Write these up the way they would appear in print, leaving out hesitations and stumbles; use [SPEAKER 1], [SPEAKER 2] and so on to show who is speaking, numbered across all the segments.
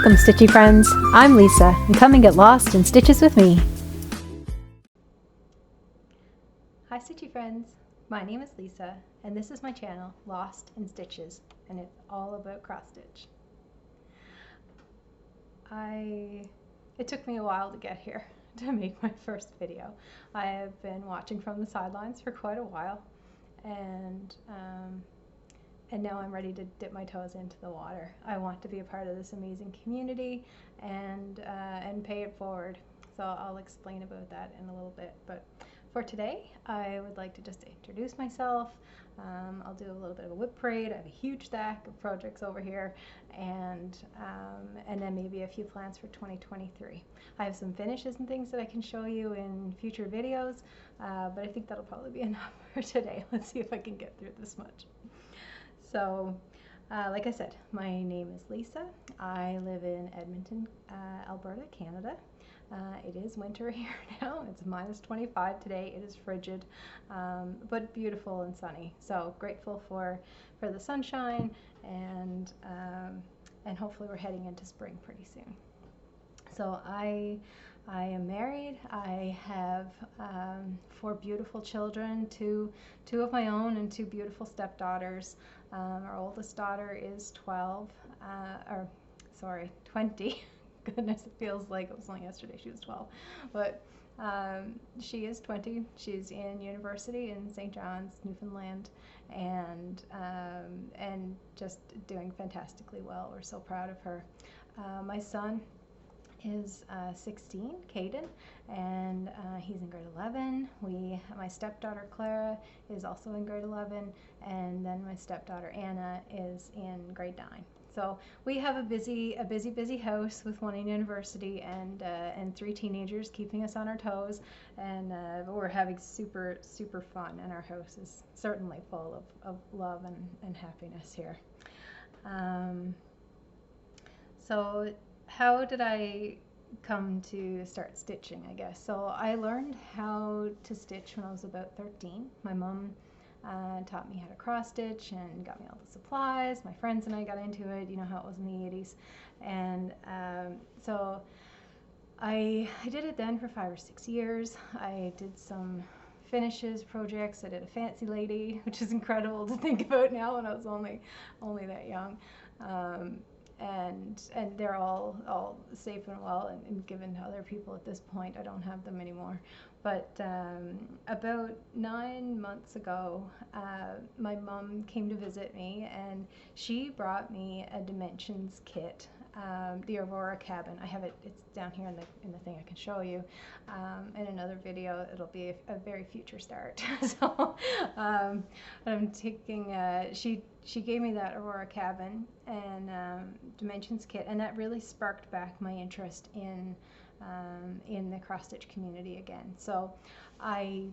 [SPEAKER 1] Welcome, Stitchy friends. I'm Lisa, and come and get lost in stitches with me. Hi, Stitchy friends. My name is Lisa, and this is my channel, Lost in Stitches, and it's all about cross stitch. It took me a while to get here to make my first video. I have been watching from the sidelines for quite a while, and now I'm ready to dip my toes into the water. I want to be a part of this amazing community and pay it forward. So I'll explain about that in a little bit. But for today, I would like to just introduce myself. I'll do a little bit of a whip parade. I have a huge stack of projects over here, and then maybe a few plans for 2023. I have some finishes and things that I can show you in future videos, but I think that'll probably be enough for today. Let's see if I can get through this much. So, like I said, my name is Lisa. I live in Edmonton, Alberta, Canada. It is winter here now. It's minus 25 today. It is frigid, but beautiful and sunny. So grateful for the sunshine, and hopefully we're heading into spring pretty soon. So I am married. I have 4 beautiful children, two of my own and 2 beautiful stepdaughters. Our oldest daughter is 20. Goodness, it feels like it was only yesterday she was 12. But she is 20. She's in university in St. John's, Newfoundland, and just doing fantastically well. We're so proud of her. My son is 16, Caden, and he's in grade 11. My stepdaughter Clara is also in grade 11, and then my stepdaughter Anna is in grade 9. So we have a busy house with one in university and 3 teenagers keeping us on our toes, and we're having super fun, and our house is certainly full of love and happiness here. So how did I come to start stitching, I guess? So I learned how to stitch when I was about 13. My mom taught me how to cross stitch and got me all the supplies. My friends and I got into it. You know how it was in the 80s. And so I did it then for 5 or 6 years. I did some finishes projects. I did a fancy lady, which is incredible to think about now, when I was only that young. And they're all safe and well and given to other people at this point. I don't have them anymore. But about 9 months ago, my mom came to visit me, and she brought me a dimensions kit, the Aurora cabin. I have it. It's down here in the thing. I can show you in another video. It'll be a very future start. So I'm taking. She gave me that Aurora cabin and dimensions kit, and that really sparked back my interest in the cross stitch community again. So I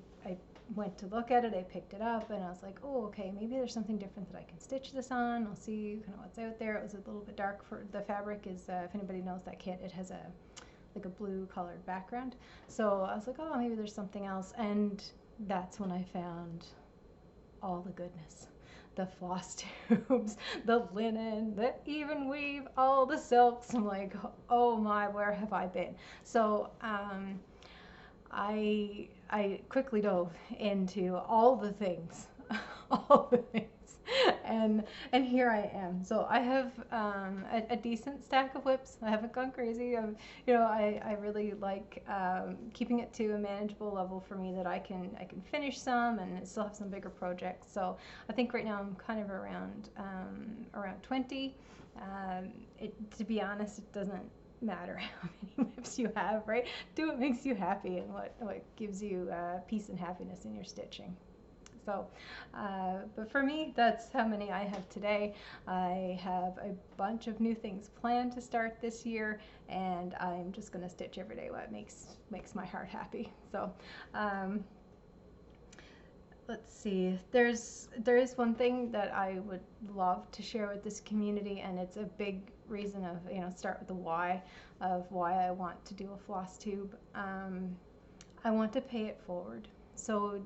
[SPEAKER 1] went to look at it. I picked it up, and I was like, oh, okay, maybe there's something different that I can stitch this on. I'll see kind of what's out there. It was a little bit dark. For the fabric is, if anybody knows that kit, it has like a blue colored background. So I was like, oh, maybe there's something else, and that's when I found all the goodness. The floss tubes, the linen, the even weave, all the silks. I'm like, oh my, where have I been? So I quickly dove into all the things, and here I am. So I have a decent stack of whips. I haven't gone crazy. I really like keeping it to a manageable level for me, that I can finish some and still have some bigger projects. So I think right now I'm kind of around 20. To be honest, it doesn't matter how many whips you have, right? Do what makes you happy and what gives you peace and happiness in your stitching. So, but for me, that's how many I have today. I have a bunch of new things planned to start this year, and I'm just going to stitch every day what makes my heart happy. So, let's see. There is one thing that I would love to share with this community, and it's a big reason of, start with the why of why I want to do a floss tube. I want to pay it forward. So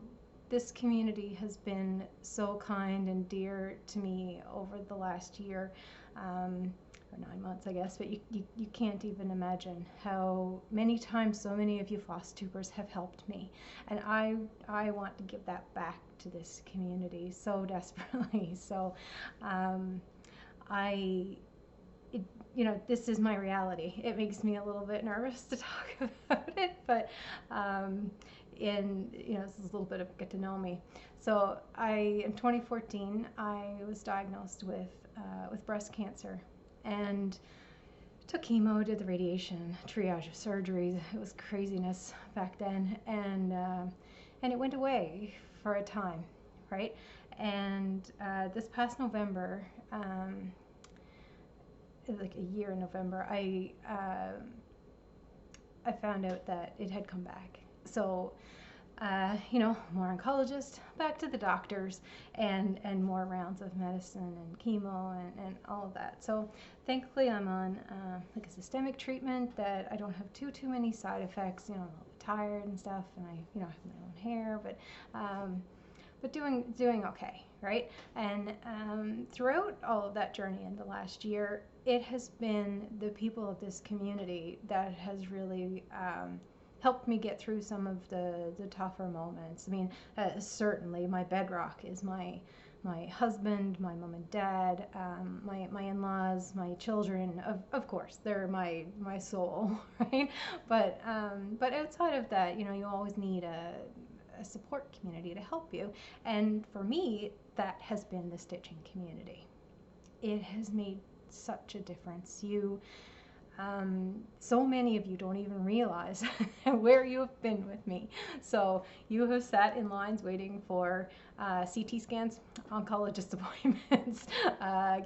[SPEAKER 1] this community has been so kind and dear to me over the last year. or 9 months, I guess, but you can't even imagine how many times so many of you Flosstubers have helped me. And I want to give that back to this community so desperately. So this is my reality. It makes me a little bit nervous to talk about it, but this is a little bit of get to know me. So in 2014, I was diagnosed with breast cancer, and took chemo, did the radiation, triage of surgeries. It was craziness back then, and it went away for a time, right? And this past November, like a year in November, I found out that it had come back. So more oncologist, back to the doctors, and more rounds of medicine and chemo and all of that. So thankfully I'm on like a systemic treatment that I don't have too many side effects. I'm a little tired and stuff, and I have my own hair, but doing okay, right? And throughout all of that journey in the last year, it has been the people of this community that has really helped me get through some of the tougher moments. I mean, certainly my bedrock is my husband, my mom and dad, my in-laws, my children. Of course, they're my soul, right? But outside of that, you always need a support community to help you. And for me, that has been the stitching community. It has made such a difference. So many of you don't even realize where you have been with me. So you have sat in lines waiting for CT scans, oncologist appointments,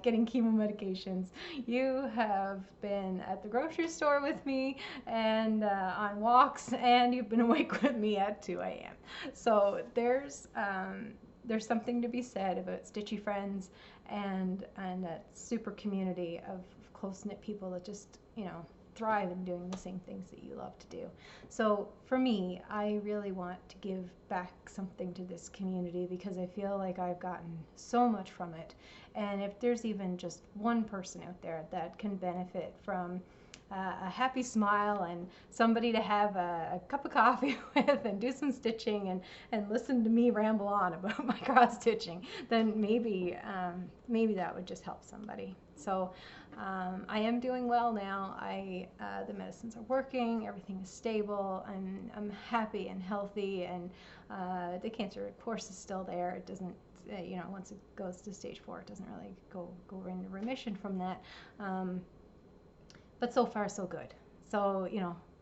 [SPEAKER 1] getting chemo medications. You have been at the grocery store with me and on walks, and you've been awake with me at 2 a.m. So there's something to be said about stitchy friends and that super community of close-knit people that just thrive in doing the same things that you love to do. So for me, I really want to give back something to this community because I feel like I've gotten so much from it. And if there's even just one person out there that can benefit from a happy smile and somebody to have a cup of coffee with and do some stitching and listen to me ramble on about my cross stitching, then maybe that would just help somebody. So I am doing well now. The medicines are working, everything is stable, I'm happy and healthy, and the cancer, of course, is still there. It doesn't, once it goes to stage 4, it doesn't really go into remission from that. But so far, so good. So,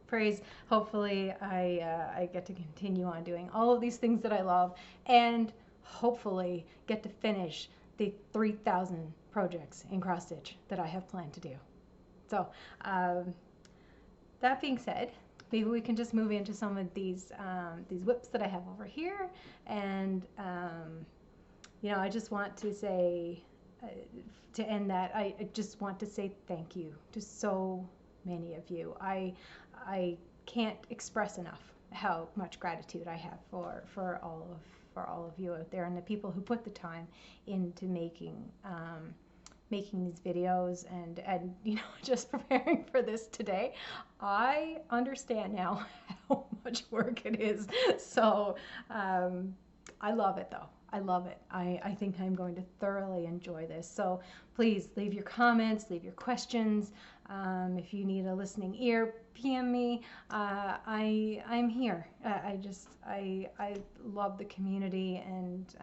[SPEAKER 1] praise. Hopefully, I get to continue on doing all of these things that I love, and hopefully get to finish the 3,000 projects in cross stitch that I have planned to do. So, that being said, maybe we can just move into some of these whips that I have over here, and I just want to say. To end that, I just want to say thank you to so many of you. I can't express enough how much gratitude I have for all of you out there, and the people who put the time into making these videos and just preparing for this today. I understand now how much work it is. So I love it though. I love it. I think I'm going to thoroughly enjoy this. So please leave your comments, leave your questions. If you need a listening ear, PM me. I'm here. I love the community, and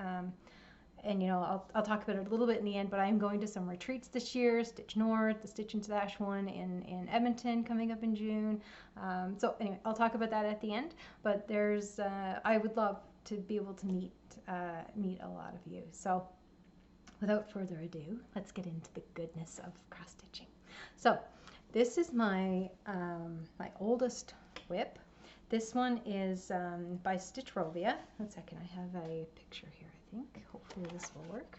[SPEAKER 1] I'll talk about it a little bit in the end, but I'm going to some retreats this year, Stitch North, the Stitch and Stash one in Edmonton coming up in June. So anyway, I'll talk about that at the end, but I would love to be able to meet a lot of you. So without further ado, let's get into the goodness of cross stitching. So this is my oldest whip. This one is by Stitchrovia. 1 second, I have a picture here, I think. Hopefully this will work.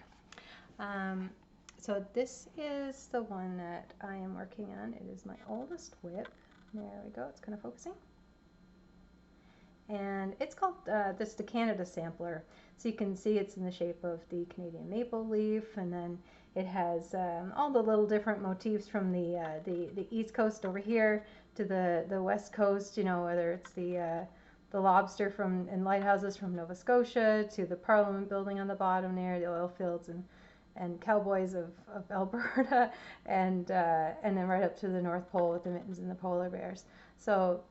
[SPEAKER 1] So this is the one that I am working on. It is my oldest whip. There we go, it's kind of focusing. And it's called, this is the Canada sampler. So you can see it's in the shape of the Canadian maple leaf, and then It has all the little different motifs from the East Coast over here to the West Coast, you know, whether it's the lobster from and lighthouses from Nova Scotia to the Parliament building on the bottom there, the oil fields and cowboys of Alberta, and then right up to the North Pole with the mittens and the polar bears. So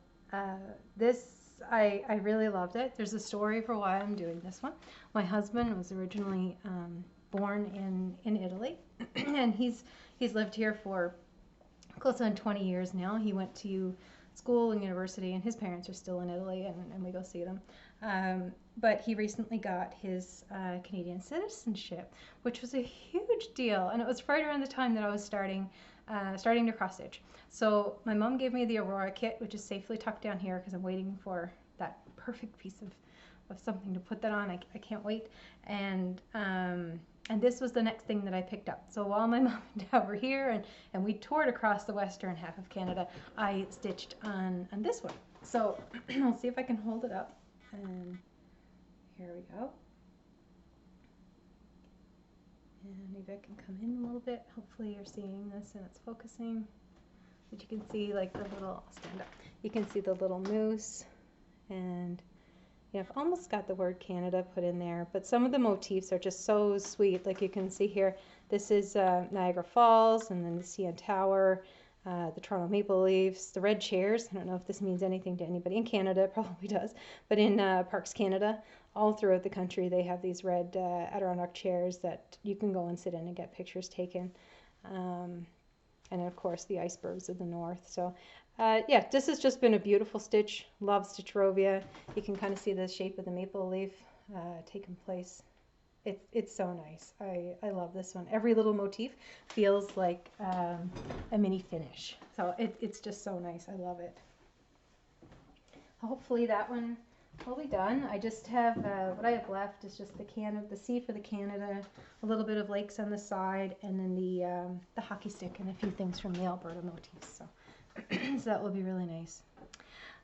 [SPEAKER 1] this, I really loved it. There's a story for why I'm doing this one. My husband was originally born in Italy, and he's lived here for close on 20 years now. He went to school and university, and his parents are still in Italy, and we go see them. But he recently got his Canadian citizenship, which was a huge deal, and it was right around the time that I was starting to cross stitch. So my mom gave me the Aurora kit, which is safely tucked down here because I'm waiting for that perfect piece of something to put that on. I can't wait. And this was the next thing that I picked up. So while my mom and dad were here and we toured across the western half of Canada, I stitched on this one. So I'll see if I can hold it up. And here we go. And maybe I can come in a little bit. Hopefully you're seeing this and it's focusing. But you can see like the little, I'll stand up. You can see the little moose, and I've almost got the word Canada put in there, but some of the motifs are just so sweet. Like you can see here, this is Niagara Falls, and then the CN Tower, the Toronto Maple Leafs, the red chairs. I don't know if this means anything to anybody in Canada, it probably does, but in Parks Canada, all throughout the country, they have these red Adirondack chairs that you can go and sit in and get pictures taken. And of course the icebergs of the north. So yeah, this has just been a beautiful stitch. Love Stitchrovia. You can kind of see the shape of the maple leaf taking place. It's so nice. I love this one. Every little motif feels like a mini finish. So it's just so nice. I love it. Hopefully that one will be done. I just have, what I have left is just the C for the Canada, a little bit of lakes on the side, and then the hockey stick and a few things from the Alberta motifs. So, so that will be really nice.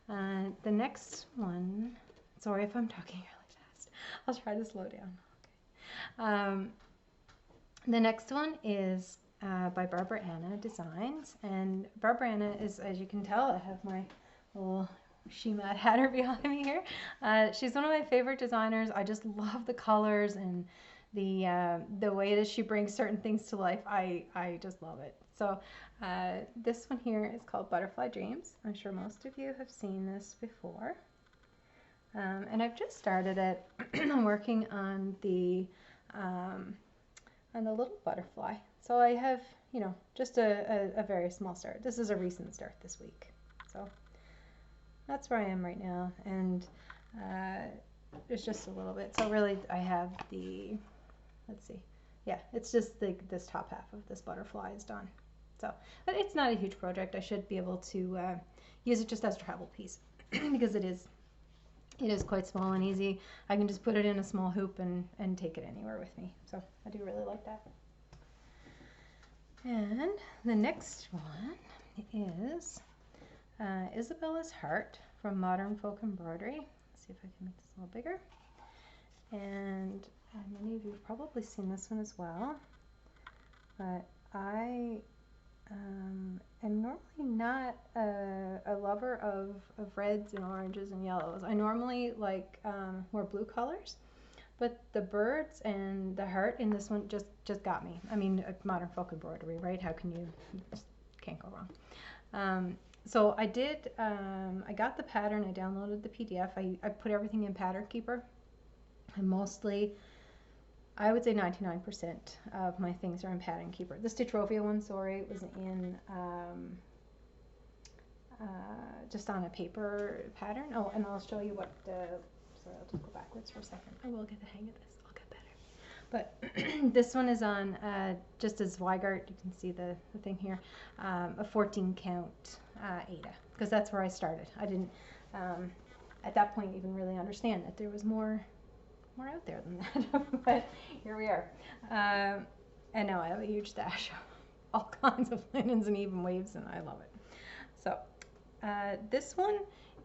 [SPEAKER 1] The next one, sorry if I'm talking really fast. I'll try to slow down. Okay. The next one is by Barbara Anna Designs, and Barbara Anna is, as you can tell, I have my little She-Mad Hatter behind me here. She's one of my favorite designers. I just love the colors and the way that she brings certain things to life. I just love it. So this one here is called Butterfly Dreams. I'm sure most of you have seen this before. And I've just started it. I'm working on the little butterfly. So I have, just a very small start. This is a recent start this week. So that's where I am right now, and it's just a little bit. So really I have let's see, yeah, it's just this top half of this butterfly is done. So, but it's not a huge project. I should be able to use it just as a travel piece because it is quite small and easy. I can just put it in a small hoop and take it anywhere with me. So I do really like that. And the next one is Isabella's Heart from Modern Folk Embroidery. Let's see if I can make this a little bigger. And many of you have probably seen this one as well. But I am normally not a lover of reds and oranges and yellows. I normally like more blue colors. But the birds and the heart in this one just got me. I mean, Modern Folk Embroidery, right? How can you, just can't go wrong. So I did, I got the pattern, I downloaded the PDF, I put everything in Pattern Keeper, and mostly, I would say 99% of my things are in Pattern Keeper. The Stitchrovia one, sorry, was in, just on a paper pattern. Oh, and I'll show you what, sorry, I'll just go backwards for a second. I will get the hang of this, I'll get better. But this one is on just a Zweigart, you can see the thing here, a 14 count Aida, because that's where I started. I didn't, at that point, even really understand that there was more out there than that, but here we are. And now I have a huge stash of all kinds of linens and even waves, and I love it. So this one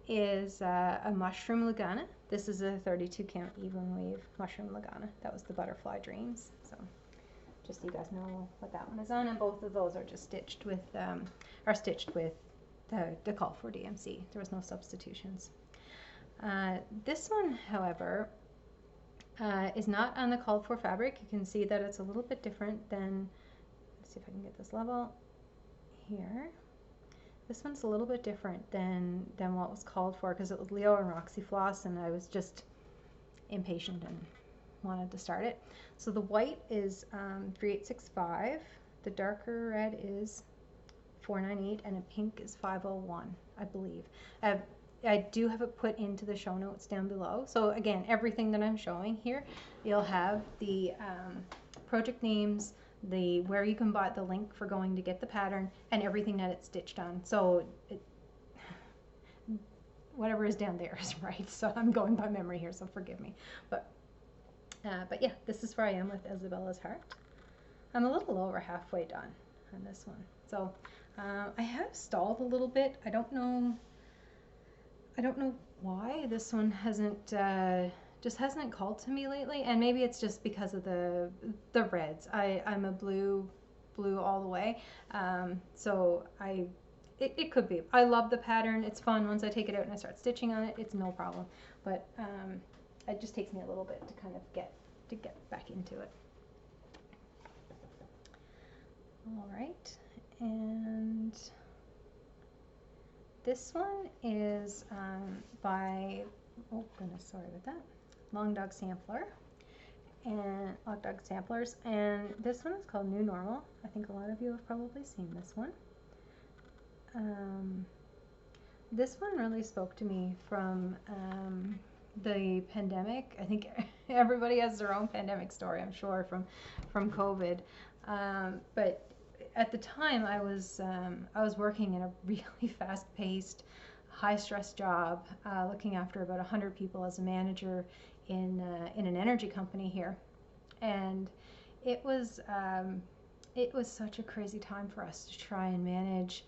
[SPEAKER 1] is a Mushroom Lugana. This is a 32 count even wave Mushroom Lugana. That was the Butterfly Dreams. So just so you guys know what that one is on. And both of those are just stitched with, the call for DMC. There was no substitutions. This one, however, is not on the called for fabric. You can see that it's a little bit different than, let's see if I can get this level here. This one's a little bit different than what was called for, because it was Leo and Roxy floss, and I was just impatient and wanted to start it. So the white is 3865, the darker red is 498, and a pink is 501, I believe. I do have it put into the show notes down below. So again, everything that I'm showing here, you'll have the project names, where you can buy the link for going to get the pattern, and everything that it's stitched on. So whatever is down there is right. So I'm going by memory here, so forgive me. But yeah, this is where I am with Isabella's Heart. I'm a little over halfway done on this one. So I have stalled a little bit. I don't know why this one hasn't just hasn't called to me lately, and maybe it's just because of the reds. I'm a blue all the way, so it could be. I love the pattern. It's fun. Once I take it out and I start stitching on it, it's no problem. But it just takes me a little bit to kind of get back into it. All right, and this one is by, oh goodness, sorry about that, LongDog Sampler and LongDog Samplers, and this one is called New Normal. I think a lot of you have probably seen this one. This one really spoke to me from the pandemic. I think everybody has their own pandemic story, I'm sure, from COVID, but at the time I was working in a really fast-paced, high-stress job, looking after about 100 people as a manager in an energy company here, and it was such a crazy time for us to try and manage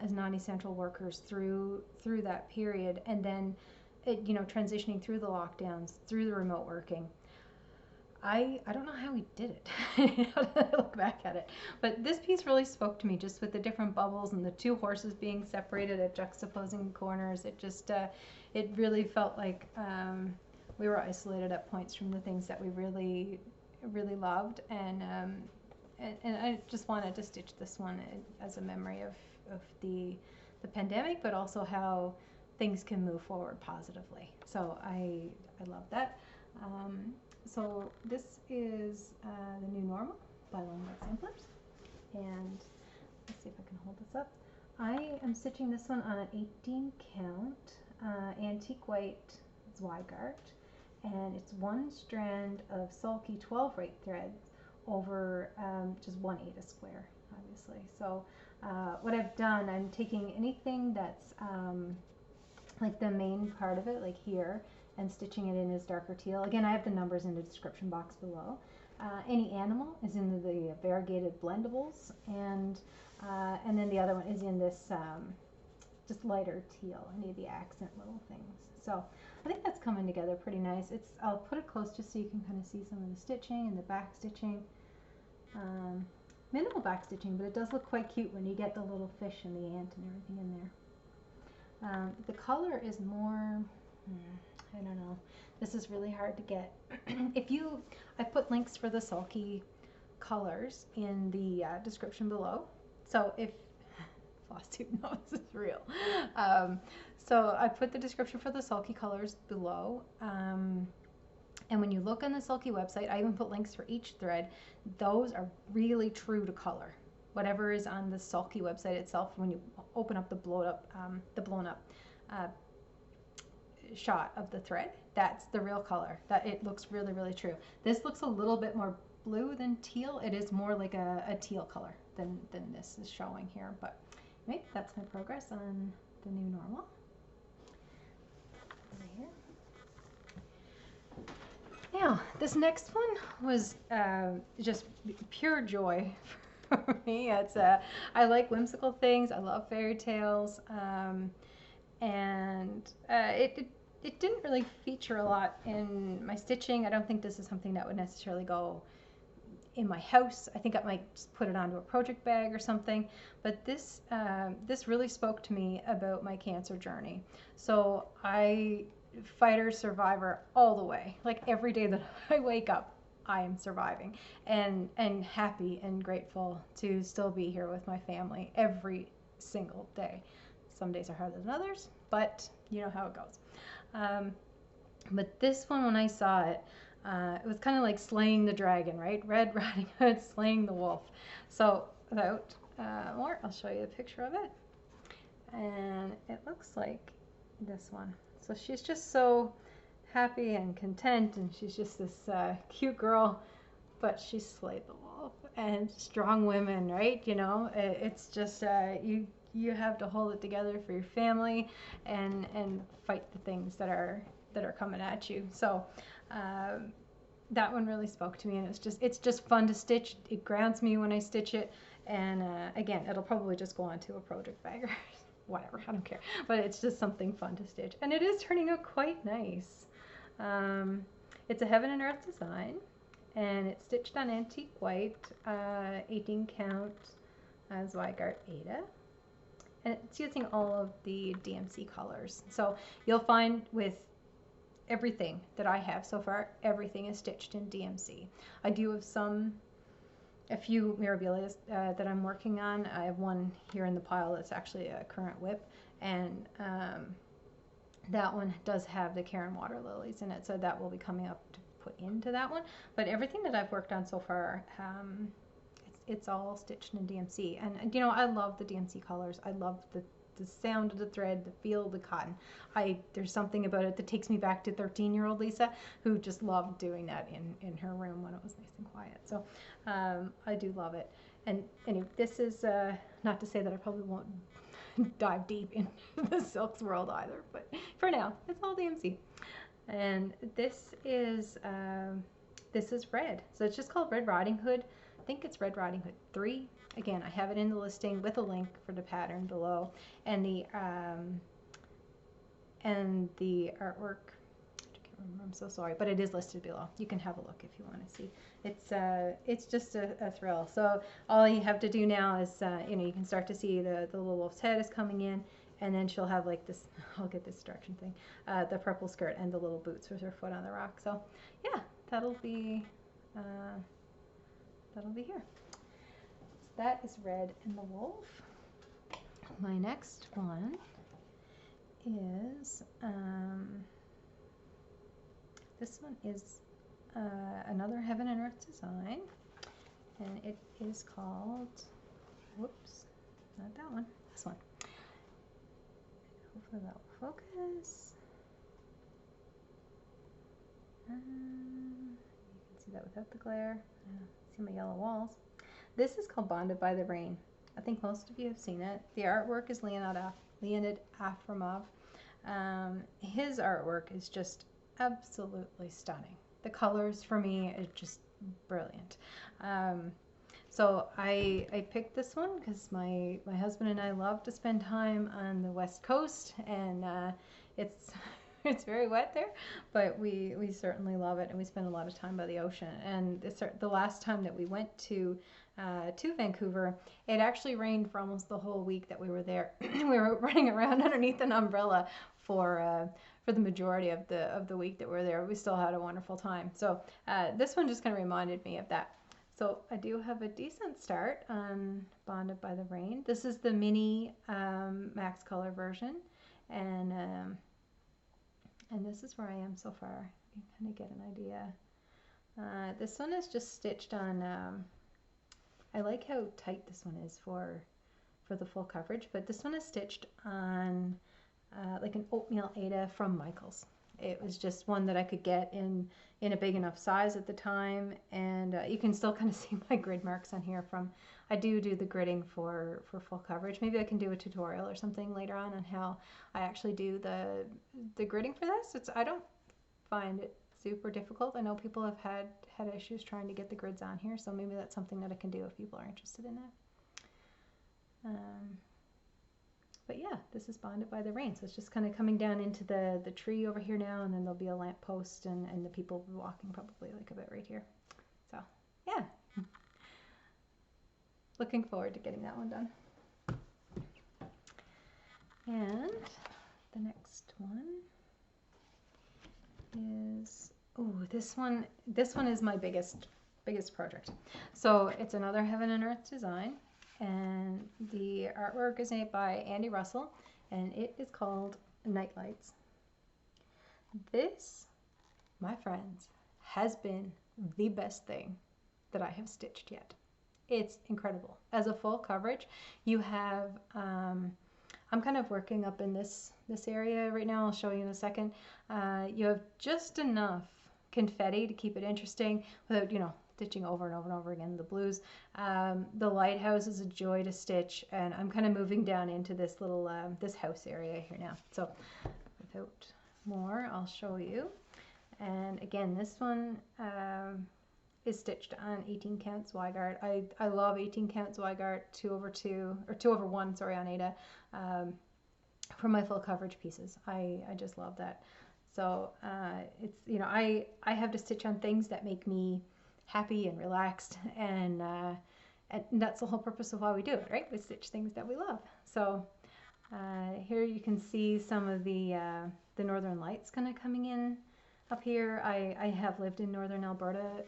[SPEAKER 1] as non-essential workers through that period, and then transitioning through the lockdowns, through the remote working. I don't know how we did it. I look back at it, but this piece really spoke to me, just with the different bubbles and the two horses being separated at juxtaposing corners. It just it really felt like we were isolated at points from the things that we really loved, and I just wanted to stitch this one as a memory of the pandemic, but also how things can move forward positively. So I love that. So this is the New Normal by LongDog Samplers, and let's see if I can hold this up. I am stitching this one on an 18 count antique white Zweigart, and it's one strand of sulky 12 rate threads over just 1/8 square, obviously. So what I've done, I'm taking anything that's like the main part of it, like here, and stitching it in as darker teal. Again, I have the numbers in the description box below. Any animal is in the variegated Blendables, and then the other one is in this just lighter teal, any of the accent little things. So I think that's coming together pretty nice. I'll put it close just so you can kind of see some of the stitching and the back stitching. Minimal back stitching, but it does look quite cute when you get the little fish and the ant and everything in there. The color is more, I don't know. This is really hard to get. I put links for the sulky colors in the description below. So if Flosstube knows this is real. So I put the description for the sulky colors below. And when you look on the Sulky website, I even put links for each thread. Those are really true to color. Whatever is on the Sulky website itself, when you open up the blown up shot of the thread, that's the real color. That it looks really, really true. This looks a little bit more blue than teal. It is more like a teal color than this is showing here. But anyway, that's my progress on the New Normal. Over here. Now, this next one was just pure joy for me. It's I like whimsical things. I love fairy tales, and it didn't really feature a lot in my stitching. I don't think this is something that would necessarily go in my house. I think I might just put it onto a project bag or something. But this really spoke to me about my cancer journey. So I fighter survivor all the way. Like every day that I wake up, I am surviving and happy and grateful to still be here with my family every single day. Some days are harder than others, but you know how it goes. But this one, when I saw it, it was kind of like slaying the dragon, right? Red Riding Hood slaying the wolf. So without more, I'll show you a picture of it. And it looks like this one. So she's just so happy and content, and she's just this cute girl, but she slayed the wolf. And strong women, right? You know, it's just you have to hold it together for your family and fight the things that are coming at you. So that one really spoke to me, and it's just fun to stitch. It grounds me when I stitch it, and again, it'll probably just go onto a project bag or whatever, I don't care, but it's just something fun to stitch, and it is turning out quite nice. It's a Heaven and Earth design, and it's stitched on antique white, 18 count Zweigart Aida, and it's using all of the DMC colors. So you'll find with everything that I have so far, everything is stitched in DMC. I do have a few Mirabilias that I'm working on. I have one here in the pile that's actually a current whip, and that one does have the Karen water lilies in it, so that will be coming up to put into that one. But everything that I've worked on so far, it's all stitched in DMC, and you know, I love the DMC colors. I love the sound of the thread, the feel of the cotton. There's something about it that takes me back to 13-year-old Lisa, who just loved doing that in her room when it was nice and quiet. So I do love it. And anyway, this is not to say that I probably won't dive deep into the silks world either, but for now, it's all DMC. And this is red. So it's just called Red Riding Hood. I think it's Red Riding Hood 3. Again, I have it in the listing with a link for the pattern below, and the artwork. I can't remember, I'm so sorry, but it is listed below. You can have a look if you want to see. It's just a thrill. So all you have to do now is you know, you can start to see the little wolf's head is coming in, and then she'll have like this. I'll get this direction thing. The purple skirt and the little boots with her foot on the rock. So yeah, that'll be here. That is Red and the Wolf. My next one is, this one is another Heaven and Earth design, and it is called, whoops, not that one, this one. Hopefully that will focus. You can see that without the glare. See my yellow walls. This is called Bonded by the Rain. I think most of you have seen it. The artwork is Leonid Afremov. His artwork is just absolutely stunning. The colors for me are just brilliant. So I picked this one because my husband and I love to spend time on the West Coast, and it's very wet there, but we certainly love it, and we spend a lot of time by the ocean. And the last time that we went to Vancouver, it actually rained for almost the whole week that we were there. We were running around underneath an umbrella for the majority of the week that we were there. We still had a wonderful time. So this one just kind of reminded me of that. So I do have a decent start on Bonded by the Rain. This is the mini max color version, and this is where I am so far. You can kind of get an idea. This one is just stitched on. I like how tight this one is for the full coverage, but this one is stitched on like an oatmeal Aida from Michaels. It was just one that I could get in a big enough size at the time, and you can still kind of see my grid marks on here from. I do the gridding for full coverage. Maybe I can do a tutorial or something later on how I actually do the gridding for this. I don't find it super difficult. I know people have had issues trying to get the grids on here, so maybe that's something that I can do if people are interested in that. But yeah, this is Bonded by the Rain. So it's just kind of coming down into the tree over here now, and then there'll be a lamp post, and the people will be walking probably like a bit right here. So yeah. looking forward to getting that one done. And the next one is, oh, this one is my biggest project. So it's another Heaven and Earth design, and the artwork is made by Andy Russell, and it is called Nightlights. This, my friends, has been the best thing that I have stitched yet. It's incredible. As a full coverage, you have, I'm kind of working up in this area right now. I'll show you in a second. You have just enough confetti to keep it interesting without, you know, stitching over and over and over again the blues. The lighthouse is a joy to stitch, and I'm kind of moving down into this little this house area here now. So without more, I'll show you. And again, this one is stitched on 18 count Zweigart. I love 18 count Zweigart 2/2 or 2/1, sorry, on Aida, for my full coverage pieces. I just love that. So it's, you know, I have to stitch on things that make me happy and relaxed, and that's the whole purpose of why we do it, right? We stitch things that we love. So here you can see some of the northern lights kind of coming in up here. I have lived in northern Alberta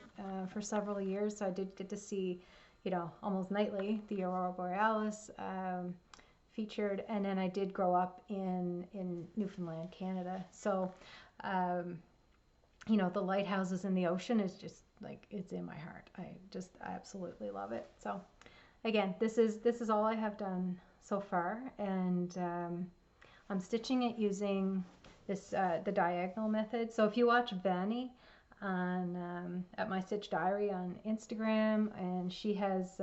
[SPEAKER 1] for several years, so I did get to see, you know, almost nightly the Aurora Borealis featured, and then I did grow up in Newfoundland, Canada. So you know, the lighthouses in the ocean is just like, it's in my heart. I absolutely love it. So again, this is all I have done so far, and I'm stitching it using this the diagonal method. So if you watch Vanny on at My Stitch Diary on Instagram, and she has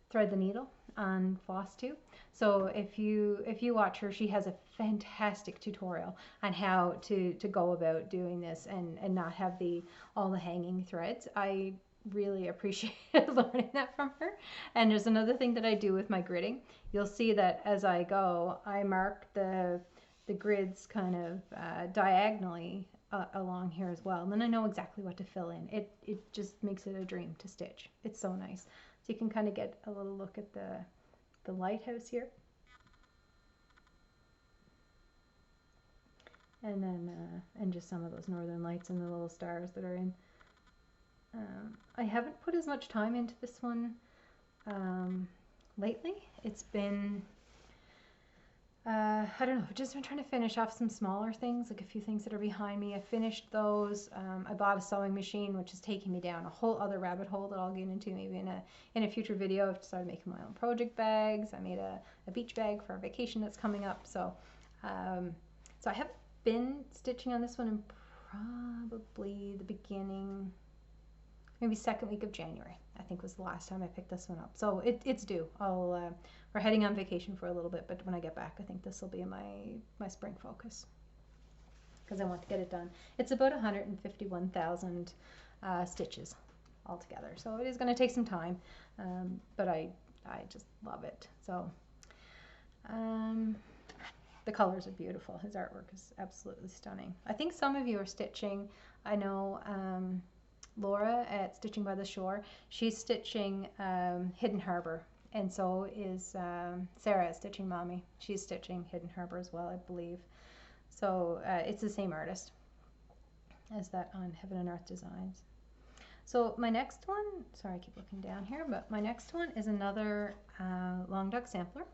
[SPEAKER 1] Thread the Needle on Flosstube. So if you watch her, she has a fantastic tutorial on how to go about doing this and not have all the hanging threads. I really appreciate learning that from her. And there's another thing that I do with my gridding. You'll see that as I go, I mark the grids kind of diagonally along here as well. And then I know exactly what to fill in. It just makes it a dream to stitch. It's so nice. So you can kind of get a little look at the lighthouse here. And then, and just some of those northern lights and the little stars that are in. I haven't put as much time into this one lately. It's been, I don't know, I've just been trying to finish off some smaller things, like a few things that are behind me. I finished those. I bought a sewing machine, which is taking me down a whole other rabbit hole that I'll get into maybe in a future video. I've started making my own project bags. I made a beach bag for a vacation that's coming up. So, so I haven't been stitching on this one in probably the beginning, maybe second week of January, I think was the last time I picked this one up. So it's due. We're heading on vacation for a little bit, but when I get back, I think this will be my spring focus, because I want to get it done. It's about 151,000 stitches altogether, so it is going to take some time, but I just love it. So the colors are beautiful. His artwork is absolutely stunning. I think some of you are stitching. I know Laura at Stitching by the Shore, she's stitching Hidden Harbor, and so is Sarah at Stitching Mommy. She's stitching Hidden Harbor as well, I believe. So it's the same artist as that on Heaven and Earth Designs. So my next one, sorry I keep looking down here, but my next one is another LongDog sampler,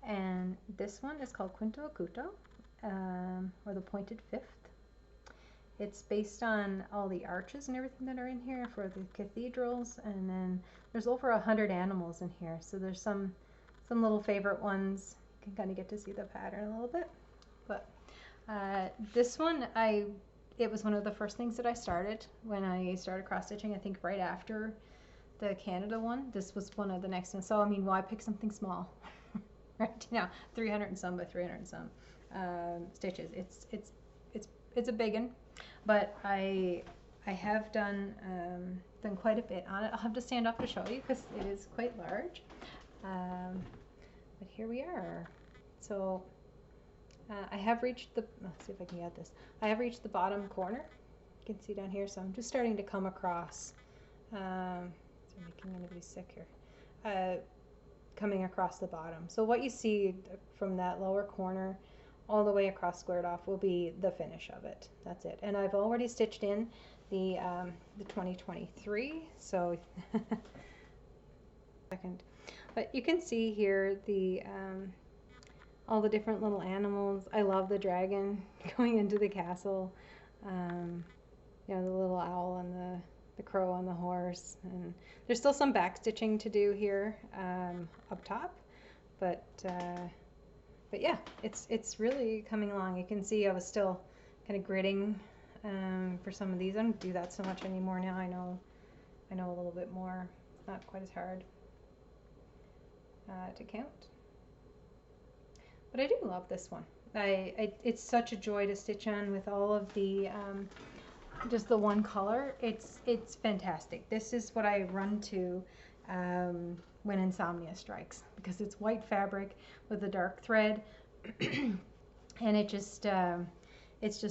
[SPEAKER 1] and this one is called Quinto Acuto, or the Pointed Fifth. It's based on all the arches and everything that are in here for the cathedrals, and then there's over 100 animals in here. So there's some little favorite ones. You can kind of get to see the pattern a little bit. But this one, it was one of the first things that I started when I started cross stitching. I think right after the Canada one, this was one of the next ones. So I mean, why pick something small? Right now, 300 and some by 300 and some stitches. It's a big one. But I have done quite a bit on it. I'll have to stand up to show you because it is quite large. But here we are. So I have reached the, let's see if I can get this. I have reached the bottom corner. You can see down here. So I'm just starting to come across, so I'm making anybody sick here. coming across the bottom. So what you see from that lower corner all the way across squared off will be the finish of it. That's it. And I've already stitched in the 2023. So second, but you can see here the all the different little animals. I love the dragon going into the castle. You know, the little owl and the crow on the horse, and there's still some back stitching to do here up top, but yeah, it's really coming along. You can see I was still kind of gridding for some of these. I don't do that so much anymore now. I know a little bit more. It's not quite as hard to count, but I do love this one. It's such a joy to stitch on with all of the just the one color. It's fantastic. This is what I run to when insomnia strikes, because it's white fabric with a dark thread and it's just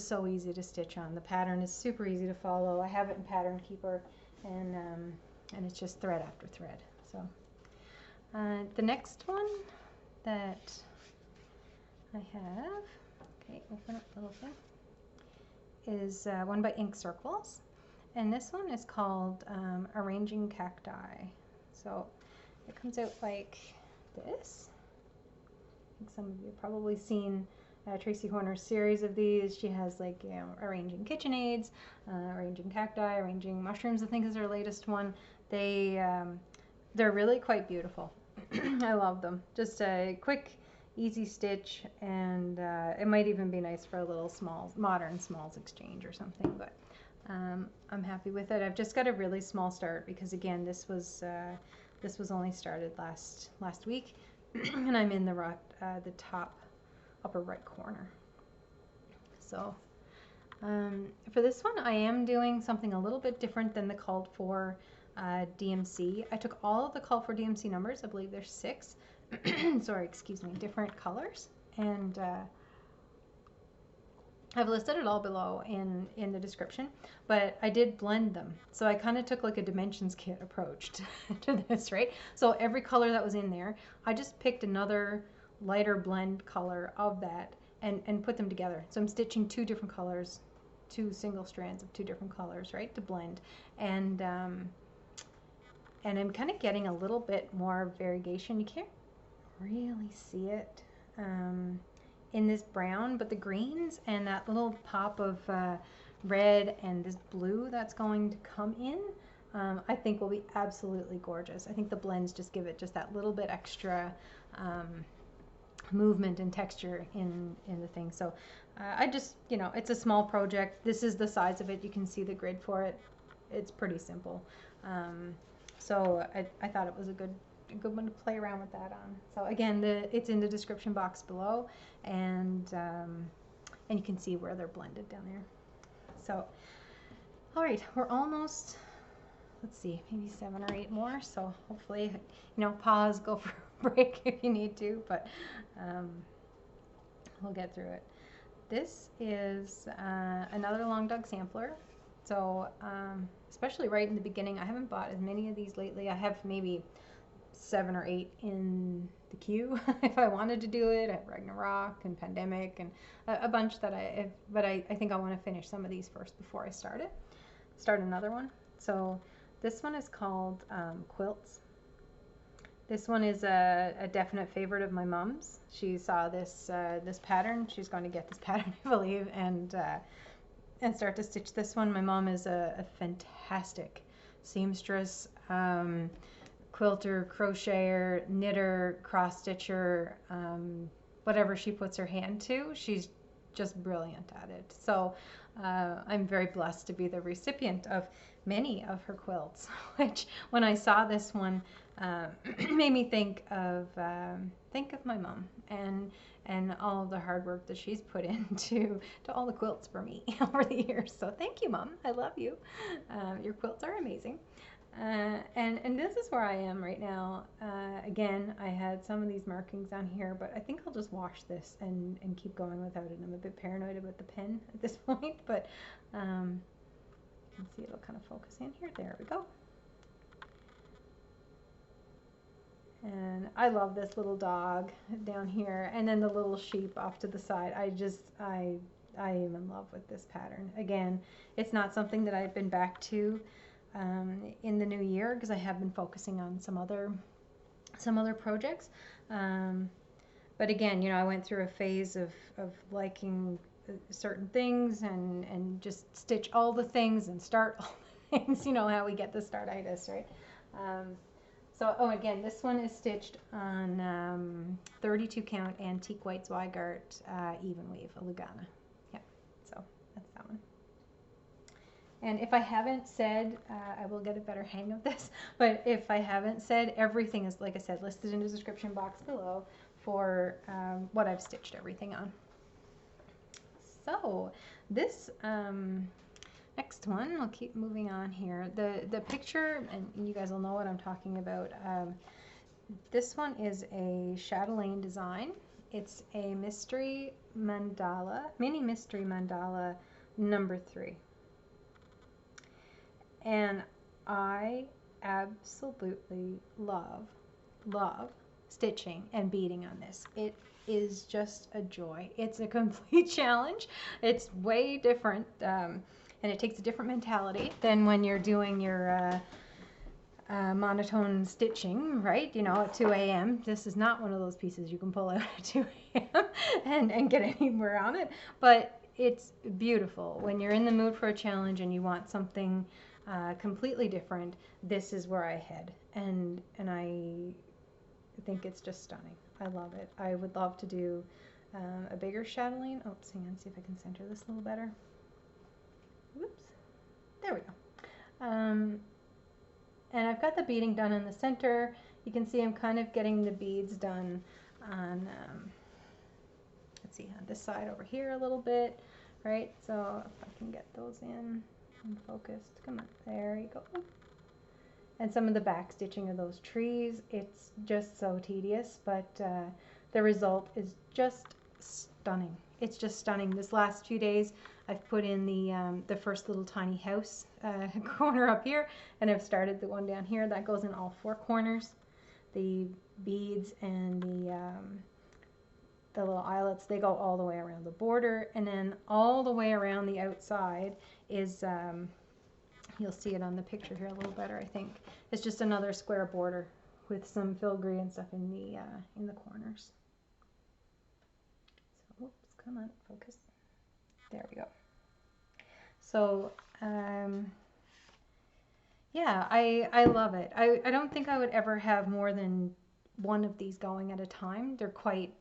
[SPEAKER 1] so easy to stitch on. The pattern is super easy to follow. I have it in Pattern Keeper, and it's just thread after thread. So the next one that I have, okay, open up the little thing, is one by Ink Circles, and this one is called Arranging Cacti. So it comes out like this. I think some of you have probably seen Tracy Horner's series of these. She has, like, you know, arranging KitchenAids, arranging cacti, arranging mushrooms, I think is her latest one. They're really quite beautiful. I love them. Just a quick, easy stitch, and it might even be nice for a little modern smalls exchange or something, but I'm happy with it. I've just got a really small start because, again, this was only started last week, and I'm in the top upper right corner. So for this one, I am doing something a little bit different than the called for DMC. I took all of the called for DMC numbers. I believe there's 6. Sorry, excuse me, different colors, and I've listed it all below in the description, but I did blend them. So I kind of took like a dimensions kit approach to this, right? So every color that was in there, I just picked another lighter blend color of that and put them together. So I'm stitching 2 different colors, 2 single strands of 2 different colors, right, to blend. And I'm kind of getting a little bit more variegation. You can't really see it in this brown, but the greens and that little pop of red and this blue that's going to come in, I think will be absolutely gorgeous. I think the blends just give it just that little bit extra movement and texture in the thing. So I just, you know, it's a small project. This is the size of it. You can see the grid for it. It's pretty simple. So I thought it was a good one to play around with that on. So again, it's in the description box below, and you can see where they're blended down there. So, all right, we're almost, let's see, maybe 7 or 8 more. So hopefully, you know, pause, go for a break if you need to, but we'll get through it. This is another LongDog sampler. So especially right in the beginning, I haven't bought as many of these lately. I have maybe 7 or 8 in the queue if I wanted to do it. I have Ragnarok and Pandemic and a bunch that but I think I want to finish some of these first before I start another one. So this one is called Quilts. This one is a definite favorite of my mom's. She saw this pattern. She's going to get this pattern, I believe, and start to stitch this one. My mom is a fantastic seamstress, quilter, crocheter, knitter, cross stitcher, whatever she puts her hand to, she's just brilliant at it. So I'm very blessed to be the recipient of many of her quilts, which when I saw this one made me think of my mom and all of the hard work that she's put into all the quilts for me over the years. So thank you, Mom. I love you. Your quilts are amazing. And this is where I am right now. Again, I had some of these markings on here, but I think I'll just wash this and keep going without it. I'm a bit paranoid about the pen at this point, but you can see it'll kind of focus in here. There we go. I love this little dog down here, and then the little sheep off to the side. I am in love with this pattern. Again, it's not something that I've been back to in the new year because I have been focusing on some other projects. But again, you know, I went through a phase of liking certain things and just stitch all the things and start all the things. You know how we get the startitis, right? So, oh, again, this one is stitched on 32 count antique white Zweigart even weave, a Lugana. Yeah, so that's that one. And if I haven't said, I will get a better hang of this, but if I haven't said, everything is, like I said, listed in the description box below for what I've stitched everything on. So this next one, I'll keep moving on here. The picture, and you guys will know what I'm talking about. This one is a Chatelaine design. It's a mystery mandala, mini mystery mandala number 3. And I absolutely love stitching and beading on this. It is just a joy. It's a complete challenge. It's way different, and it takes a different mentality than when you're doing your monotone stitching, right? You know, at 2 a.m. This is not one of those pieces you can pull out at 2 a.m. and get anywhere on it, but it's beautiful. When you're in the mood for a challenge and you want something completely different, this is where I head, and I think it's just stunning. I love it. I would love to do a bigger chatelaine. Oh, hang on, see if I can center this a little better. Whoops, there we go. And I've got the beading done in the center. You can see I'm kind of getting the beads done on let's see, on this side over here a little bit, right? So if I can get those in and focused, come on, there you go. And some of the back stitching of those trees, it's just so tedious, but the result is just stunning. It's just stunning. This last few days, I've put in the first little tiny house corner up here, and I've started the one down here. That goes in all 4 corners. The beads and the little eyelets, they go all the way around the border, and then all the way around the outside is you'll see it on the picture here a little better, I think. It's just another square border with some filigree and stuff in the corners. So, oops, come on, focus. There we go. So, yeah, I love it. I don't think I would ever have more than one of these going at a time. They're quite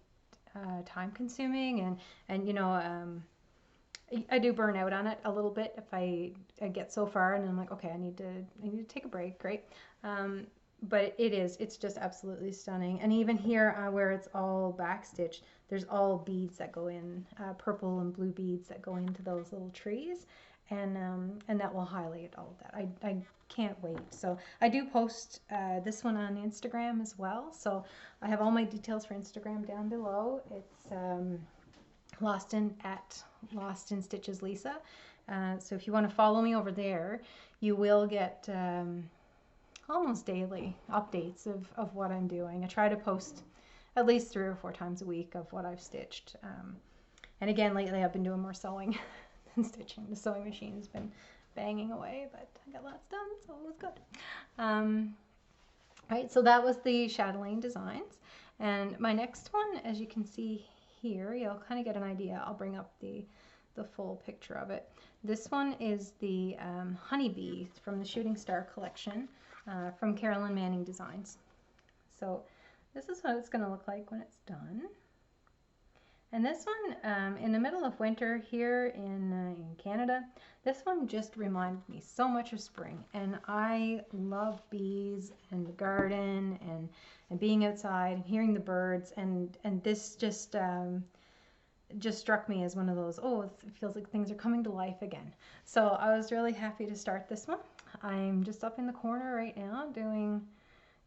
[SPEAKER 1] time consuming, and you know, I do burn out on it a little bit if I get so far and I'm like, okay, I need to take a break, right? But it's just absolutely stunning. And even here where it's all back stitched, there's all beads that go in, purple and blue beads that go into those little trees, and that will highlight all of that. I can't wait. So I do post this one on Instagram as well. So I have all my details for Instagram down below. It's Lost in Stitches Lisa. So if you want to follow me over there, you will get almost daily updates of what I'm doing. I try to post at least 3 or 4 times a week of what I've stitched. And again, lately I've been doing more sewing than stitching. The sewing machine's been banging away, but I got lots done, so it was good. Right, so that was the Chatelaine designs. And my next one, as you can see here, you'll kind of get an idea. I'll bring up the full picture of it. This one is the HoneyBee from the Shooting Star collection from Carolyn Manning Designs. So this is what it's going to look like when it's done. And this one, in the middle of winter here in Canada, this one just reminded me so much of spring. And I love bees and the garden and being outside and hearing the birds. And this just struck me as one of those, oh, it feels like things are coming to life again. So I was really happy to start this one. I'm just up in the corner right now doing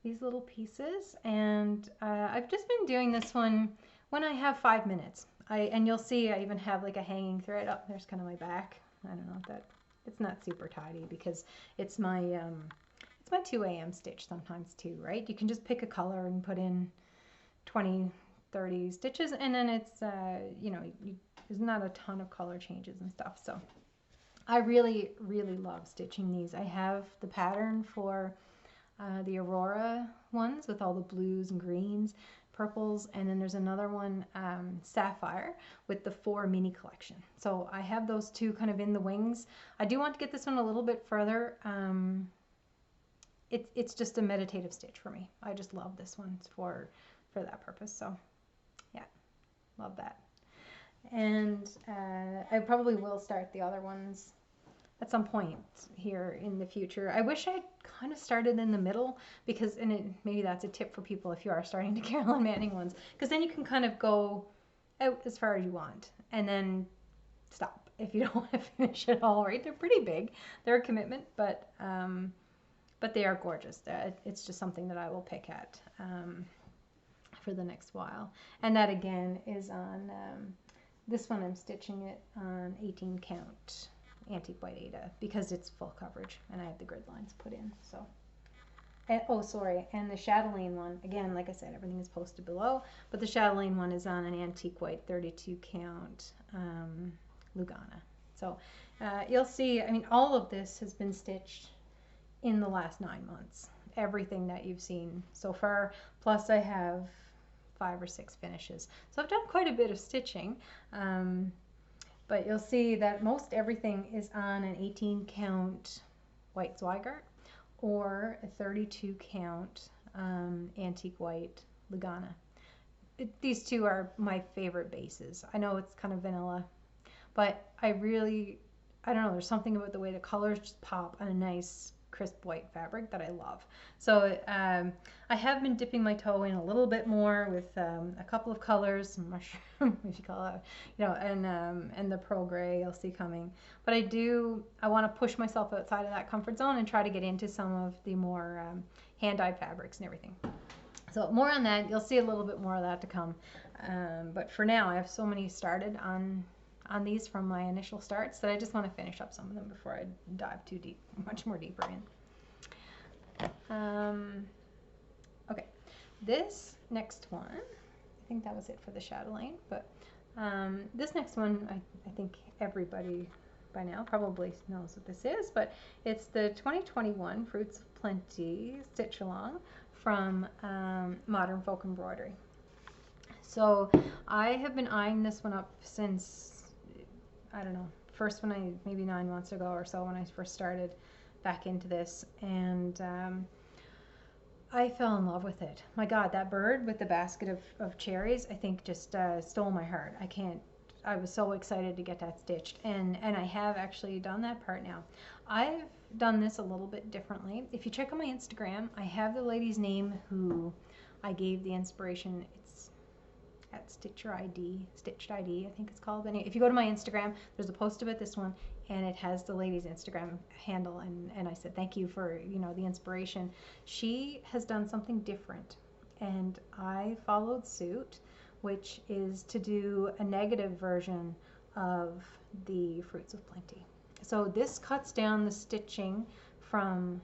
[SPEAKER 1] these little pieces. And I've just been doing this one when I have 5 minutes. And you'll see I even have like a hanging thread. Oh, there's kind of my back. I don't know if that, it's not super tidy because it's my my 2 a.m. stitch sometimes too, right? You can just pick a color and put in 20, 30 stitches, and then it's, you know, there's not a ton of color changes and stuff. So I really, really love stitching these. I have the pattern for the Aurora ones with all the blues and greens, purples, and then there's another one, Sapphire, with the 4 mini collection. So I have those two kind of in the wings. I do want to get this one a little bit further. It's just a meditative stitch for me. I just love this one for that purpose. So yeah, love that. And I probably will start the other ones at some point here in the future. I wish I'd kind of started in the middle, because, and maybe that's a tip for people if you are starting to Carolyn Manning ones, because then you can kind of go out as far as you want and then stop if you don't want to finish it all, right? They're pretty big. They're a commitment, but they are gorgeous. It's just something that I will pick at for the next while. And that again is on, this one I'm stitching it on 18 count antique white Aida because it's full coverage and I have the grid lines put in. So, and, oh sorry, and the Chatelaine one, again, like I said, everything is posted below, but the Chatelaine one is on an antique white 32 count Lugana. So you'll see, I mean, all of this has been stitched in the last 9 months. Everything that you've seen so far, plus I have 5 or 6 finishes. So I've done quite a bit of stitching. But you'll see that most everything is on an 18 count white Zweigart or a 32 count antique white Lugana. These two are my favorite bases. I know it's kind of vanilla, but I don't know, there's something about the way the colors just pop on a nice crisp white fabric that I love. So I have been dipping my toe in a little bit more with a couple of colors, mushroom, if you call it, you know, and the Pro Gray you'll see coming. But I want to push myself outside of that comfort zone and try to get into some of the more hand-dyed fabrics and everything. So more on that, you'll see a little bit more of that to come. But for now, I have so many started on these from my initial starts that I just want to finish up some of them before I dive too deep, much more deeper in. Okay, this next one, I think that was it for the Chatelaine, but this next one, I think everybody by now probably knows what this is, but it's the 2021 Fruits of Plenty Stitch Along from Modern Folk Embroidery. So I have been eyeing this one up since, I don't know, first when maybe 9 months ago or so when I first started back into this, and I fell in love with it. My God, that bird with the basket of cherries, I think just stole my heart. I was so excited to get that stitched, and I have actually done that part now. I've done this a little bit differently. If you check on my Instagram, I have the lady's name who I gave the inspiration. It's at Stitched ID, I think it's called. And if you go to my Instagram, there's a post about this one, and it has the lady's Instagram handle, and I said thank you for, you know, the inspiration. She has done something different, and I followed suit, which is to do a negative version of the Fruits of Plenty. So this cuts down the stitching from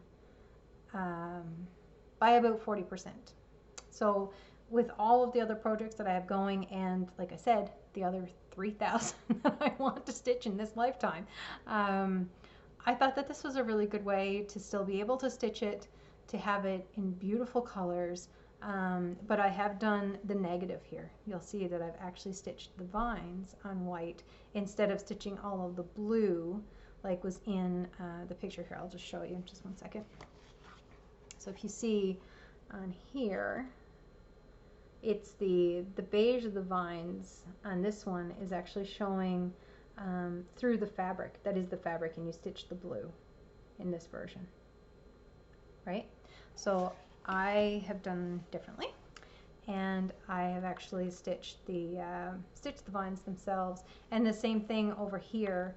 [SPEAKER 1] by about 40%. So with all of the other projects that I have going, and like I said, the other 3,000 that I want to stitch in this lifetime, I thought that this was a really good way to still be able to stitch it, to have it in beautiful colors, but I have done the negative here. You'll see that I've actually stitched the vines on white instead of stitching all of the blue like was in the picture here. I'll just show you in just one second. So if you see on here, it's the beige of the vines on this one is actually showing through the fabric. That is the fabric, and you stitch the blue in this version, right? So I have done differently, and I have actually stitched the vines themselves, and the same thing over here.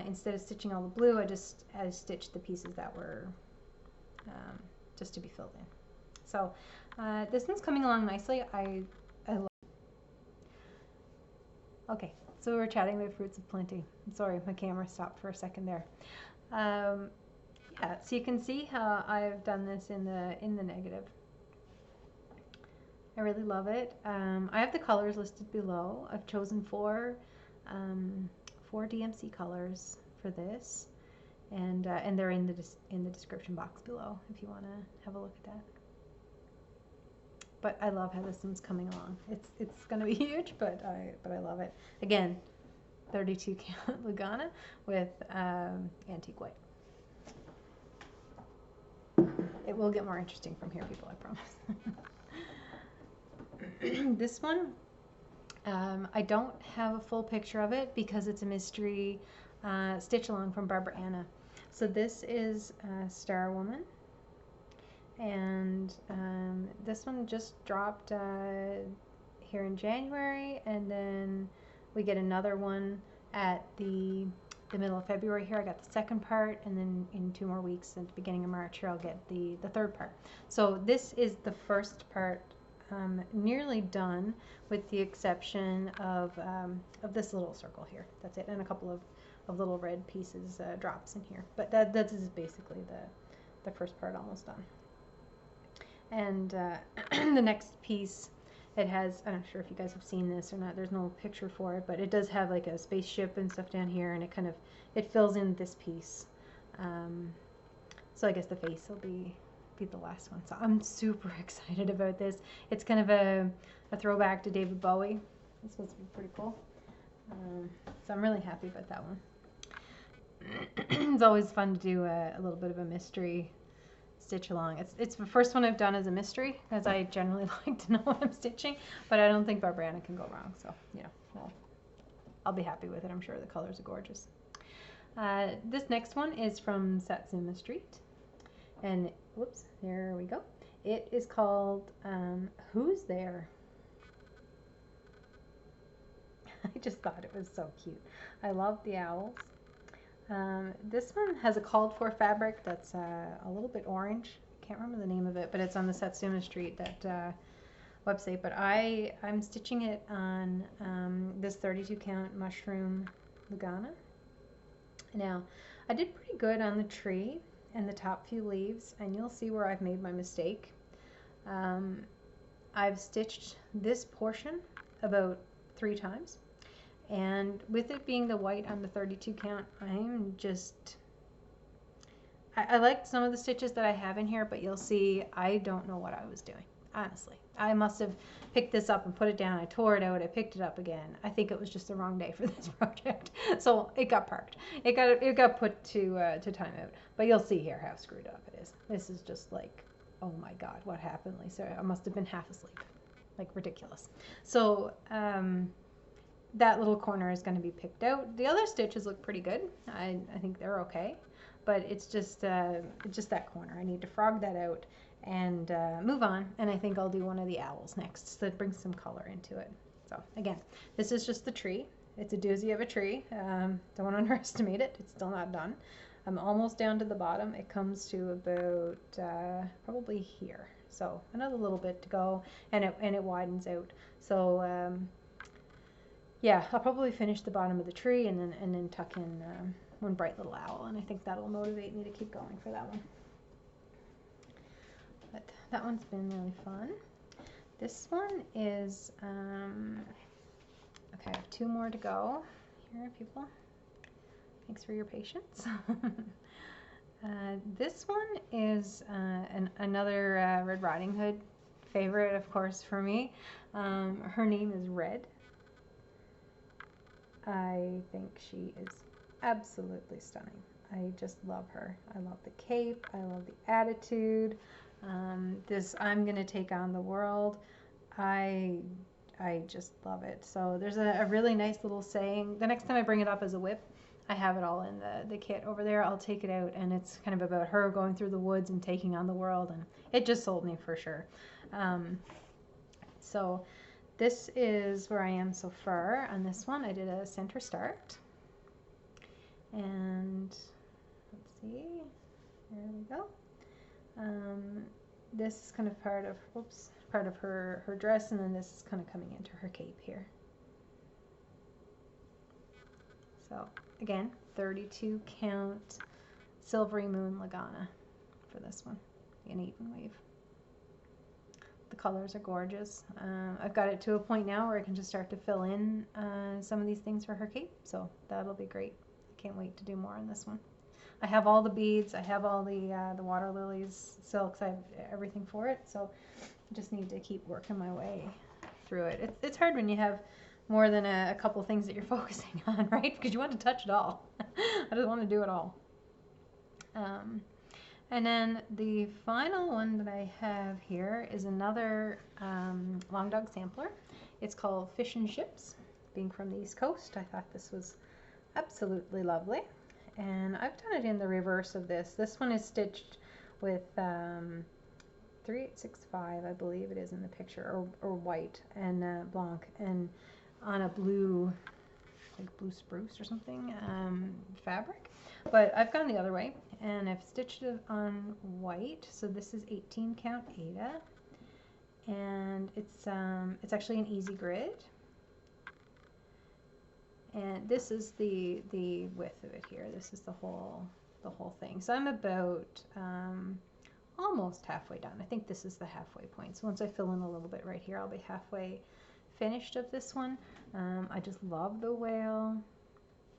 [SPEAKER 1] Instead of stitching all the blue, I stitched the pieces that were just to be filled in. So this one's coming along nicely. I love it. Okay, so we're chatting about Fruits of Plenty. I'm sorry, my camera stopped for a second there. yeah, so you can see how I've done this in the negative. I really love it. I have the colors listed below. I've chosen four DMC colors for this, and they're in the description box below if you want to have a look at that. But I love how this one's coming along. It's going to be huge, but I love it. Again, 32 count Lugana with antique white. It will get more interesting from here, people, I promise. This one, I don't have a full picture of it because it's a mystery stitch along from Barbara Anna. So this is Star Woman, and this one just dropped here in January, and then we get another one at the middle of February here. I got the second part, and then in 2 more weeks at the beginning of March here I'll get the third part. So this is the first part, nearly done with the exception of this little circle here. That's it, and a couple of little red pieces, drops in here. But that is basically the first part almost done. And the next piece, it has, I'm not sure if you guys have seen this or not, there's no picture for it, but it does have like a spaceship and stuff down here, and it fills in this piece. So I guess the face will be the last one. So I'm super excited about this. It's kind of a throwback to David Bowie. It's supposed to be pretty cool. So I'm really happy about that one. It's always fun to do a little bit of a mystery stitch along. It's the first one I've done as a mystery, because I generally like to know what I'm stitching, but I don't think Barbara Anna can go wrong. So, you know, well, I'll be happy with it. I'm sure the colors are gorgeous. This next one is from Satsuma Street, and whoops, there we go. It is called Who's There? I just thought it was so cute. I love the owls. This one has a called for fabric that's a little bit orange. Can't remember the name of it, but it's on the Satsuma Street website. But I'm stitching it on this 32 count mushroom Lugana. Now, I did pretty good on the tree and the top few leaves, and you'll see where I've made my mistake. I've stitched this portion about 3 times. And with it being the white on the 32 count, I liked some of the stitches that I have in here, but you'll see I don't know what I was doing, honestly. I must have picked this up and put it down. I tore it out. I picked it up again. I think it was just the wrong day for this project. So it got parked. It got put to timeout. But you'll see here how screwed up it is. This is just like, oh my God, what happened, Lisa? I must have been half asleep. Like, ridiculous. So, that little corner is going to be picked out. The other stitches look pretty good. I think they're okay, but it's just that corner. I need to frog that out and move on, and I think I'll do one of the owls next, so that brings some color into it. So again, this is just the tree. It's a doozy of a tree. Don't underestimate it. It's still not done. I'm almost down to the bottom. It comes to about probably here. So another little bit to go, and it widens out. So yeah, I'll probably finish the bottom of the tree and then tuck in one bright little owl, and I think that'll motivate me to keep going for that one. But that one's been really fun. This one is okay, I have 2 more to go here, people. Thanks for your patience. This one is another Red Riding Hood favorite, of course, for me. Her name is Red. I think she is absolutely stunning. I just love her. I love the cape. I love the attitude. This I'm gonna take on the world. I just love it. So there's a really nice little saying. The next time I bring it up as a whip, I have it all in the kit over there. I'll take it out, and it's kind of about her going through the woods and taking on the world, and it just sold me for sure. So this is where I am so far on this one. I did a center start, and let's see, there we go. This is kind of part of her dress, and then this is kind of coming into her cape here. So again, 32 count Silvery Moon Lugana for this one, an even weave. The colors are gorgeous. I've got it to a point now where I can just start to fill in some of these things for her cape, so that'll be great. I can't wait to do more on this one. I have all the beads, I have all the water lilies, silks, I have everything for it, so I just need to keep working my way through it. It's hard when you have more than a couple things that you're focusing on, right? Because you want to touch it all. I just want to do it all. And then the final one that I have here is another LongDog sampler. It's called Fish and Ships. Being from the East Coast, I thought this was absolutely lovely. And I've done it in the reverse of this. This one is stitched with 3865, I believe it is in the picture, or white and blanc, and on a blue, like blue spruce or something, fabric. But I've gone the other way, and I've stitched it on white. So this is 18 count Aida, and it's actually an easy grid. And this is the width of it here. This is the whole thing. So I'm about almost halfway done. I think this is the halfway point. So once I fill in a little bit right here, I'll be halfway finished of this one. I just love the whale,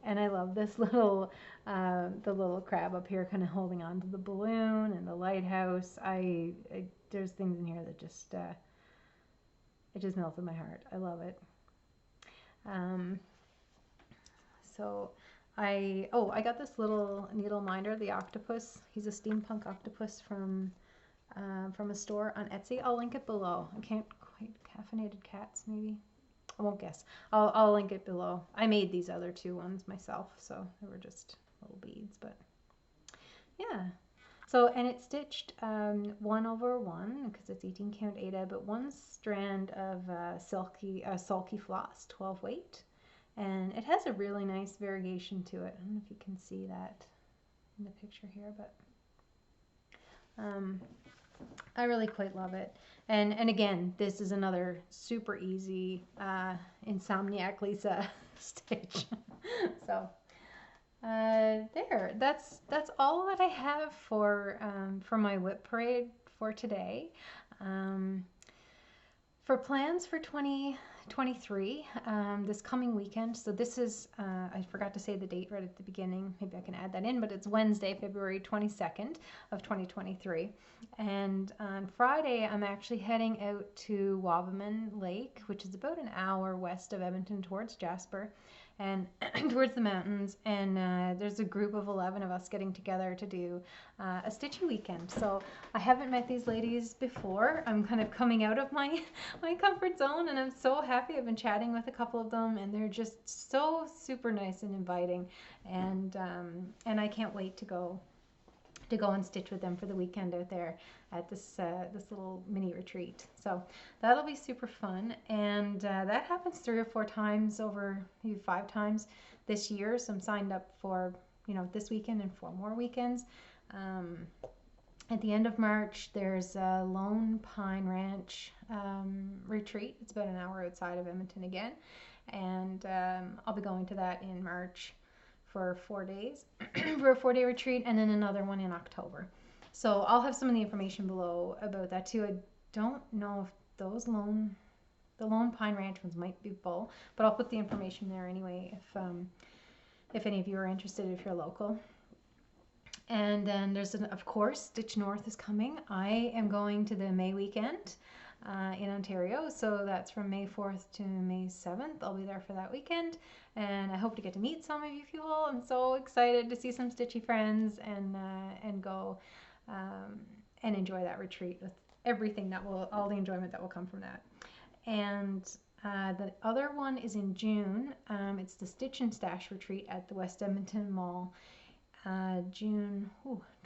[SPEAKER 1] and I love this little the little crab up here, kind of holding on to the balloon, and the lighthouse. There's things in here that just it just melted my heart. I love it. So I got this little needle minder, the octopus. He's a steampunk octopus from a store on Etsy. I'll link it below. I can't quite, caffeinated cats maybe. I won't guess. I'll link it below. I made these other two ones myself, so they were just little beads, but yeah. So, and it's stitched 1/1 because it's 18 count Aida, but one strand of sulky floss, 12 weight. And it has a really nice variation to it. I don't know if you can see that in the picture here, but I really quite love it. And again, this is another super easy Insomniac Lisa stitch. So there, that's all that I have for my whip parade for today. For plans for 2023, this coming weekend, so this is, I forgot to say the date right at the beginning, maybe I can add that in, but it's Wednesday, February 22nd of 2023, and on Friday I'm actually heading out to Wabamun Lake, which is about an hour west of Edmonton towards Jasper, and towards the mountains, and there's a group of 11 of us getting together to do a stitchy weekend. So I haven't met these ladies before. I'm kind of coming out of my comfort zone, and I'm so happy. I've been chatting with a couple of them, and they're just so super nice and inviting, and I can't wait to go and stitch with them for the weekend out there at this little mini retreat. So that'll be super fun, and that happens 3 or 4 times over, maybe 5 times this year. So I'm signed up for, this weekend and 4 more weekends. At the end of March, there's a Lone Pine Ranch retreat. It's about an hour outside of Edmonton again, and I'll be going to that in March for 4 days, for a 4-day retreat, and then another one in October. So I'll have some of the information below about that too. I don't know if the Lone Pine Ranch ones might be full, but I'll put the information there anyway if any of you are interested, if you're local. And then there's, of course, Stitch North is coming. I am going to the May weekend in Ontario, so that's from May 4th to May 7th. I'll be there for that weekend, and I hope to get to meet some of you people. I'm so excited to see some stitchy friends and go and enjoy that retreat with all the enjoyment that will come from that. And the other one is in June. It's the Stitch and Stash retreat at the West Edmonton Mall, June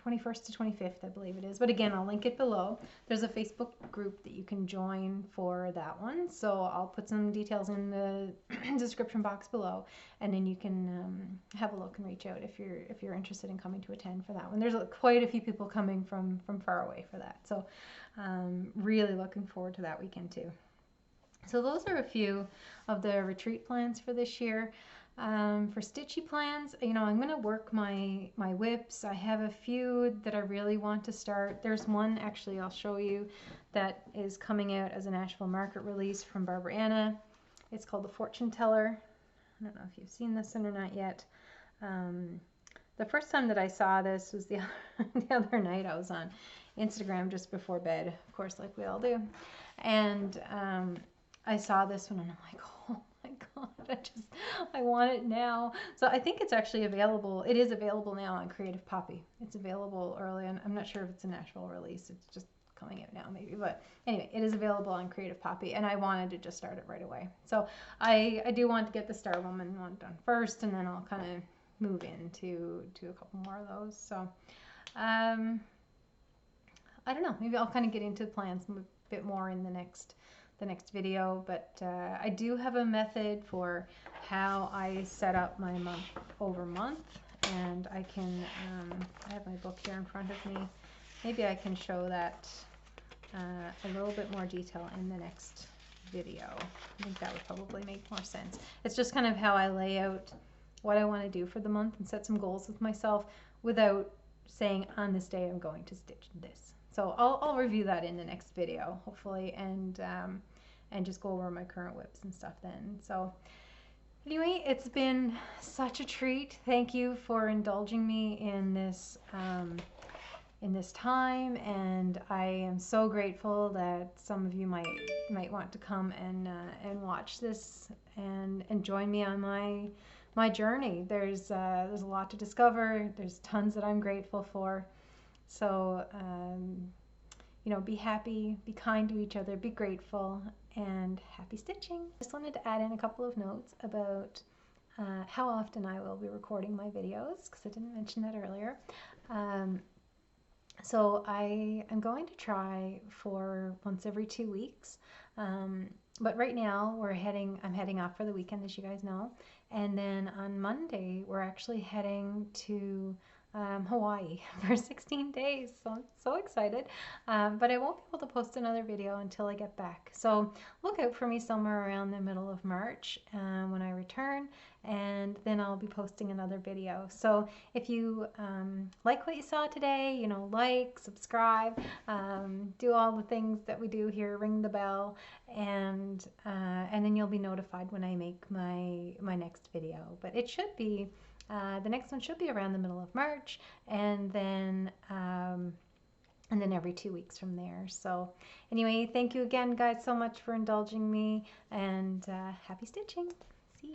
[SPEAKER 1] 21st to 25th, I believe it is. But again, I'll link it below. There's a Facebook group that you can join for that one. So I'll put some details in the description box below, and then you can have a look and reach out if you're interested in coming to attend for that one. There's quite a few people coming from far away for that. So really looking forward to that weekend too. So those are a few of the retreat plans for this year. For stitchy plans, you know, I'm going to work my whips. I have a few that I really want to start. There's one actually I'll show you that is coming out as a Nashville Market release from Barbara Anna. It's called The Fortune Teller. I don't know if you've seen this one or not yet. The first time that I saw this was the other night. I was on Instagram just before bed, of course, like we all do. And I saw this one and I'm like, oh my God, I want it now. So I think it's actually available. It is available now on Creative Poppy. It's available early, and I'm not sure if it's a Nashville release. It's just coming out now maybe, but anyway, it is available on Creative Poppy, and I wanted to just start it right away. So I do want to get the Star Woman one done first, and then I'll kind of move into a couple more of those. So I don't know, maybe I'll kind of get into the plans a bit more in the next video, but I do have a method for how I set up my month over month, and I can I have my book here in front of me. Maybe I can show that a little bit more detail in the next video. I think that would probably make more sense. It's just kind of how I lay out what I want to do for the month and set some goals with myself without saying on this day I'm going to stitch this. So I'll review that in the next video, hopefully, and just go over my current whips and stuff then. So anyway, it's been such a treat. Thank you for indulging me in this time, and I am so grateful that some of you might want to come and watch this and join me on my journey. There's a lot to discover. There's tons that I'm grateful for. So you know, be happy, be kind to each other, be grateful, and happy stitching. Just wanted to add in a couple of notes about how often I will be recording my videos, because I didn't mention that earlier. So I'm going to try for once every 2 weeks, but right now I'm heading off for the weekend, as you guys know, and then on Monday we're actually heading to Hawaii for 16 days, so I'm so excited, but I won't be able to post another video until I get back, so look out for me somewhere around the middle of March when I return, and then I'll be posting another video. So if you like what you saw today, you know, like, subscribe, do all the things that we do here, ring the bell, and then you'll be notified when I make my next video. But it should be the next one should be around the middle of March, and then every 2 weeks from there. So anyway, thank you again, guys, so much for indulging me, and happy stitching. See you.